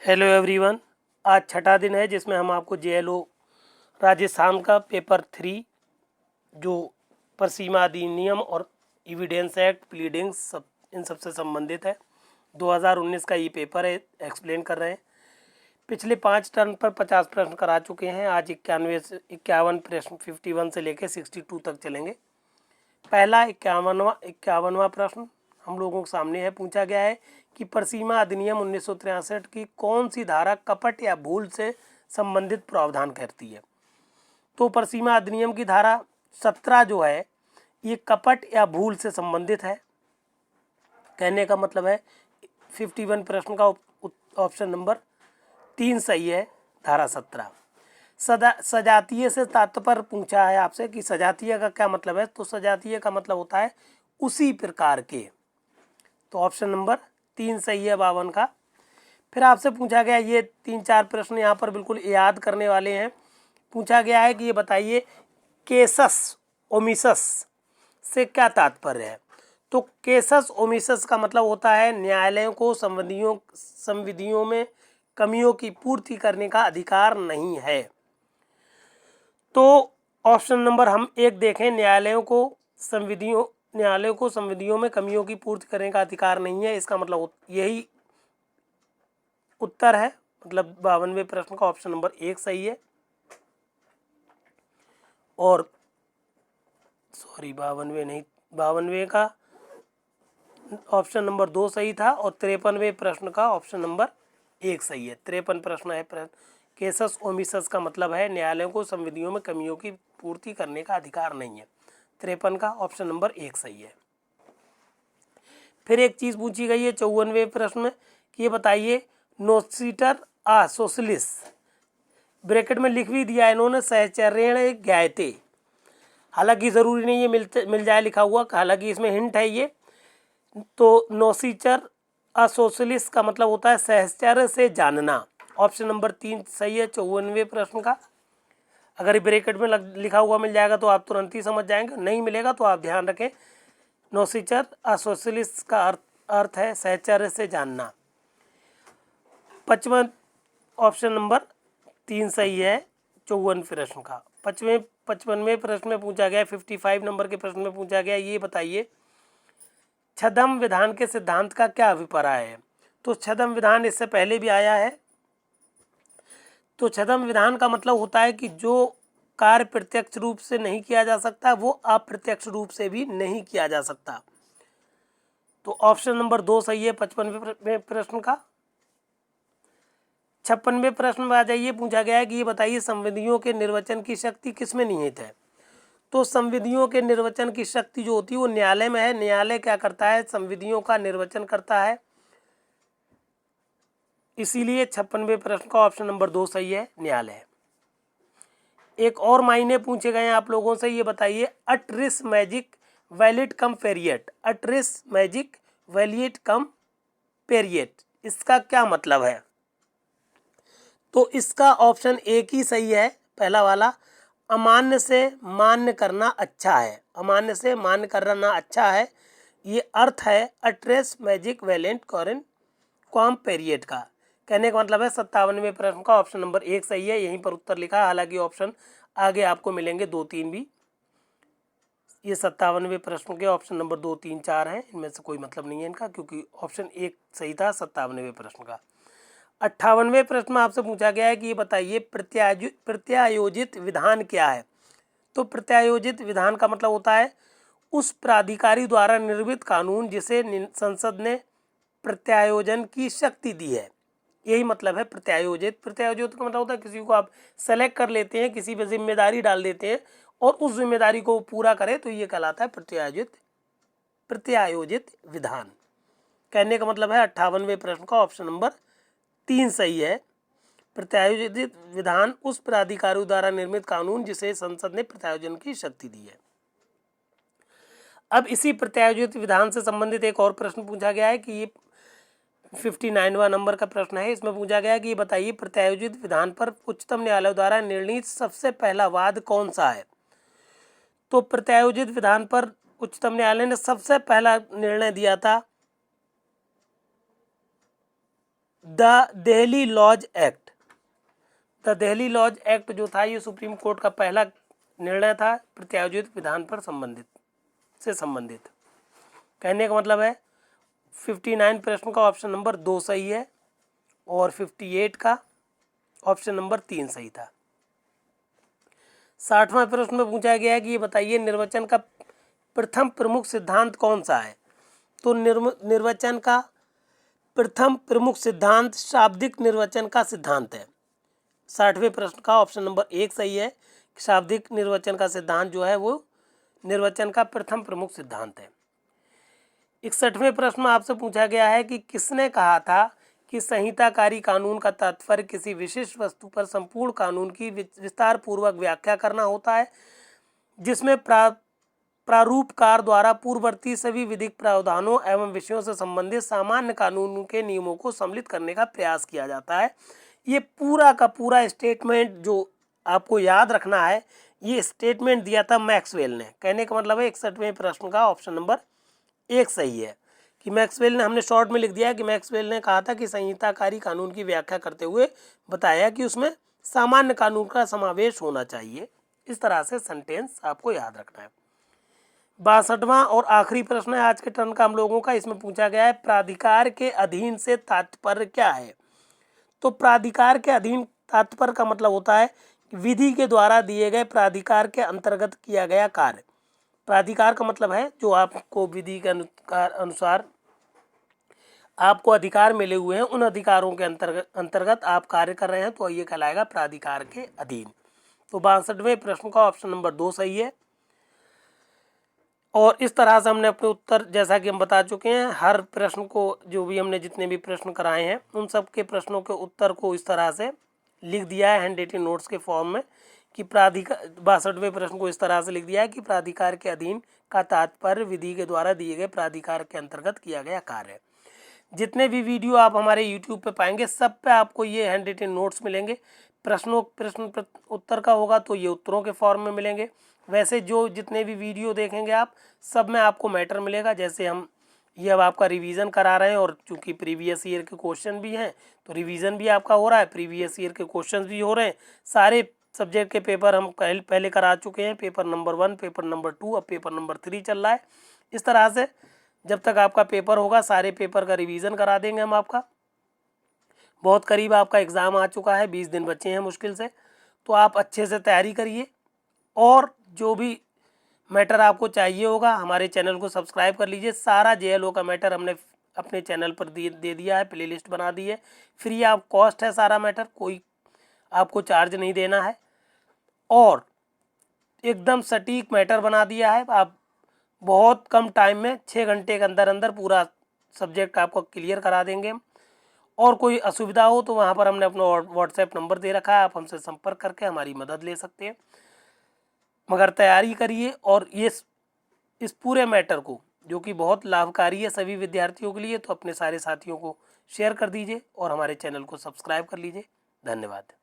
Hello everyone. आज छठा दिन है जिसमें हम आपको जेएलओ राजस्थान का पेपर 3 जो परसीमा अधिनियम और एविडेंस एक्ट प्लीडिंग्स सब इन सब से संबंधित है 2019 का ये पेपर है, एक्सप्लेन कर रहे हैं। पिछले 5 टर्न पर 50 प्रश्न करा चुके हैं। आज 51 प्रश्न 51 से लेकर 62 तक चलेंगे। पहला 51वां प्रश्न हम लोगों के सामने है। पूछा गया है कि परसीमा अधिनियम 1963 की कौन सी धारा कपट या भूल से संबंधित प्रावधान करती है। तो परसीमा अधिनियम की धारा 17 जो है ये कपट या भूल से संबंधित है। कहने का मतलब है 51 प्रश्न का ऑप्शन नंबर 3 सही है। धारा 17 सजातीय से तात्पर्य पूछा है आपसे कि सजातीय का क्या मतलब है। तो सजातीय का मतलब होता है उसी प्रकार के। तो ऑप्शन नंबर 3 सही है 52 का। फिर आपसे पूछा गया, ये 3-4 प्रश्न यहाँ पर बिल्कुल याद करने वाले हैं। पूछा गया है कि ये बताइए केसस ओमिसस से क्या तात्पर्य है। तो केसस ओमिसस का मतलब होता है न्यायालयों को संविधियों में कमियों की पूर्ति करने का अधिकार नहीं है। तो ऑप्शन नंबर हम 1 देखें, न्यायालयों को संविधियों में कमियों की पूर्ति करने का अधिकार नहीं है। इसका मतलब यही उत्तर है, मतलब 52वें प्रश्न का ऑप्शन नंबर 1 सही है। और 52वें का ऑप्शन नंबर 2 सही था और 53वें प्रश्न का ऑप्शन नंबर 1 सही है। 53 प्रश्न है। केसस ओमिसस का मतलब है न्यायालयों को संविधियों में कमियों की पूर्ति करने का अधिकार नहीं है। 53 का ऑप्शन नंबर 1 सही है। फिर एक चीज पूछी गई है 54वें प्रश्न में कि ये बताइए नोसिटर आ सोशलिस्ट, ब्रैकेट में लिख भी दिया है इन्होंने, सहचर्य ज्ञायते। हालांकि ज़रूरी नहीं है मिल जाए लिखा हुआ, हालांकि इसमें हिंट है ये। तो नोसिचर अ सोशलिस्ट का मतलब होता है सहचर्य से जानना। ऑप्शन नंबर 3 सही है 54वें प्रश्न का। अगर ब्रैकेट में लिखा हुआ मिल जाएगा तो आप तुरंत ही समझ जाएंगे, नहीं मिलेगा तो आप ध्यान रखें। नोसिचर अ सोशलिस्ट का अर्थ है सहचर्य से जानना। 55 ऑप्शन नंबर 3 सही है 54 प्रश्न का। 55वें प्रश्न में पूछा गया, 55 नंबर के प्रश्न में पूछा गया, ये बताइए छद्म विधान के सिद्धांत का क्या अभिप्राय है। तो छद्म विधान इससे पहले भी आया है। तो छद्म विधान का मतलब होता है कि जो कार्य प्रत्यक्ष रूप से नहीं किया जा सकता वो अप्रत्यक्ष रूप से भी नहीं किया जा सकता। तो ऑप्शन नंबर 2 सही है 55वें प्रश्न का। 56वें प्रश्न में आ जाइए। पूछा गया है कि ये बताइए संविधियों के निर्वचन की शक्ति किसमें निहित है। तो संविधियों के निर्वचन की शक्ति जो होती है वो न्यायालय में है। न्यायालय क्या करता है, संविधियों का निर्वचन करता है। इसीलिए 56वें प्रश्न का ऑप्शन नंबर 2 सही है, न्यायालय। एक और मायने पूछे गए हैं आप लोगों से, ये बताइए अटरिस मैजिक वैलिड कम पेरियट, अटरिस मैजिक वैलिड कम पेरियट, इसका क्या मतलब है। तो इसका ऑप्शन 1 ही सही है, पहला वाला। अमान्य से मान्य करना अच्छा है, अमान्य से मान्य करना अच्छा है, ये अर्थ है अट्रेस मैजिक वैलेंट कॉरेंट कॉम पेरियड का। कहने का मतलब है 57वें प्रश्न का ऑप्शन नंबर 1 सही है, यहीं पर उत्तर लिखा है। हालांकि ऑप्शन आगे आपको मिलेंगे 2-3 भी। ये 57वें प्रश्न के ऑप्शन नंबर 2, 3, 4 हैं, इनमें से कोई मतलब नहीं है इनका, क्योंकि ऑप्शन 1 सही था 57वें प्रश्न का। 58वें प्रश्न में आपसे पूछा गया है कि ये बताइए प्रत्यायोजित विधान क्या है। तो प्रत्यायोजित विधान का मतलब होता है उस प्राधिकारी द्वारा निर्मित कानून जिसे संसद ने प्रत्यायोजन की शक्ति दी है, यही मतलब है प्रत्यायोजित। प्रत्यायोजित का मतलब होता है किसी को आप सेलेक्ट कर लेते हैं, किसी पे जिम्मेदारी डाल देते हैं और उस जिम्मेदारी को पूरा करे, तो ये कहलाता है प्रत्यायोजित विधान। कहने का मतलब है 58वें प्रश्न का ऑप्शन नंबर 3 सही है। प्रत्यायोजित विधान उस प्राधिकारी द्वारा निर्मित कानून जिसे संसद ने प्रत्यायोजन की शक्ति दी है। अब इसी प्रत्यायोजित विधान से संबंधित एक और प्रश्न पूछा गया है कि ये 59वां नंबर का प्रश्न है। इसमें पूछा गया कि ये बताइए प्रत्यायोजित विधान पर उच्चतम न्यायालय द्वारा निर्णीत सबसे पहला वाद कौन सा है। तो प्रत्यायोजित विधान पर उच्चतम न्यायालय ने सबसे पहला निर्णय दिया था the Delhi laws act. The Delhi laws act जो था ये सुप्रीम कोर्ट का पहला निर्णय था प्रत्यायोजित विधान पर संबंधित। कहने का मतलब है 59 प्रश्न का ऑप्शन नंबर 2 सही है और 58 का ऑप्शन नंबर 3 सही था। 60वां प्रश्न में पूछा गया है कि ये बताइए निर्वाचन का प्रथम प्रमुख सिद्धांत कौन सा है। तो निर्वाचन का प्रथम प्रमुख सिद्धांत शाब्दिक निर्वाचन का सिद्धांत है। 60वें प्रश्न का ऑप्शन नंबर 1 सही है। शाब्दिक निर्वाचन का सिद्धांत जो है वो निर्वाचन का प्रथम प्रमुख सिद्धांत है। 61वें प्रश्न में आपसे पूछा गया है कि किसने कहा था कि संहिताकारी कानून का तात्पर्य किसी विशिष्ट वस्तु पर संपूर्ण कानून की विस्तार पूर्वक व्याख्या करना होता है, जिसमें प्रारूपकार द्वारा पूर्ववर्ती सभी विधिक प्रावधानों एवं विषयों से संबंधित सामान्य कानून के नियमों को सम्मिलित करने का प्रयास किया जाता है। ये पूरा का पूरा स्टेटमेंट जो आपको याद रखना है, ये स्टेटमेंट दिया था मैक्सवेल ने। कहने का मतलब है 61वें प्रश्न का ऑप्शन नंबर 1 सही है कि मैक्सवेल ने, हमने शॉर्ट में लिख दिया कि मैक्सवेल ने कहा था कि संहिताकारी कानून की व्याख्या करते हुए बताया कि उसमें सामान्य कानून का समावेश होना चाहिए। इस तरह से सेंटेंस आपको याद रखना है। 62वां और आखिरी प्रश्न है आज के टर्न का हम लोगों का। इसमें पूछा गया है प्राधिकार के अधीन से तात्पर्य क्या है। तो प्राधिकार के अधीन तात्पर्य का मतलब होता है विधि के द्वारा दिए गए प्राधिकार के अंतर्गत किया गया कार्य। प्राधिकार का मतलब है जो आपको विधि के अनुसार आपको अधिकार मिले हुए हैं, उन अधिकारों के अंतर्गत आप कार्य कर रहे हैं, तो ये कहलाएगा प्राधिकार के अधीन। तो 62वें प्रश्न का ऑप्शन नंबर 2 सही है। और इस तरह से हमने अपने उत्तर, जैसा कि हम बता चुके हैं, हर प्रश्न को जो भी हमने जितने भी प्रश्न कराए हैं उन सब के प्रश्नों के उत्तर को इस तरह से लिख दिया है हैंड रिटन नोट्स के फॉर्म में कि प्राधिकार। 62वें प्रश्न को इस तरह से लिख दिया है कि प्राधिकार के अधीन का तात्पर्य विधि के द्वारा दिए गए प्राधिकार के अंतर्गत किया गया कार्य। जितने भी वीडियो आप हमारे यूट्यूब पे पाएंगे सब पे आपको ये हैंड रिटन नोट्स मिलेंगे। प्रश्न उत्तर का होगा तो ये उत्तरों के फॉर्म में मिलेंगे। वैसे जो जितने भी वीडियो देखेंगे आप सब में आपको मैटर मिलेगा। जैसे हम ये अब आपका रिवीजन करा रहे हैं और चूंकि प्रीवियस ईयर के क्वेश्चन भी हैं तो रिवीजन भी आपका हो रहा है, प्रीवियस ईयर के क्वेश्चन भी हो रहे हैं। सारे सब्जेक्ट के पेपर हम पहले करा चुके हैं, पेपर नंबर 1, पेपर नंबर 2, अब पेपर नंबर 3 चल रहा है। इस तरह से जब तक आपका पेपर होगा सारे पेपर का रिवीजन करा देंगे हम आपका। बहुत करीब आपका एग्ज़ाम आ चुका है, 20 दिन बचे हैं मुश्किल से, तो आप अच्छे से तैयारी करिए। और जो भी मैटर आपको चाहिए होगा हमारे चैनल को सब्सक्राइब कर लीजिए। सारा JLO का मैटर हमने अपने चैनल पर दे दिया है, प्लेलिस्ट बना दी है, फ्री ऑफ कॉस्ट है सारा मैटर, कोई आपको चार्ज नहीं देना है और एकदम सटीक मैटर बना दिया है। आप बहुत कम टाइम में 6 घंटे के अंदर अंदर पूरा सब्जेक्ट आपको क्लियर करा देंगे। और कोई असुविधा हो तो वहाँ पर हमने अपना व्हाट्सएप नंबर दे रखा है, आप हमसे संपर्क करके हमारी मदद ले सकते हैं। मगर तैयारी करिए और ये इस पूरे मैटर को, जो कि बहुत लाभकारी है सभी विद्यार्थियों के लिए, तो अपने सारे साथियों को शेयर कर दीजिए और हमारे चैनल को सब्सक्राइब कर लीजिए। धन्यवाद।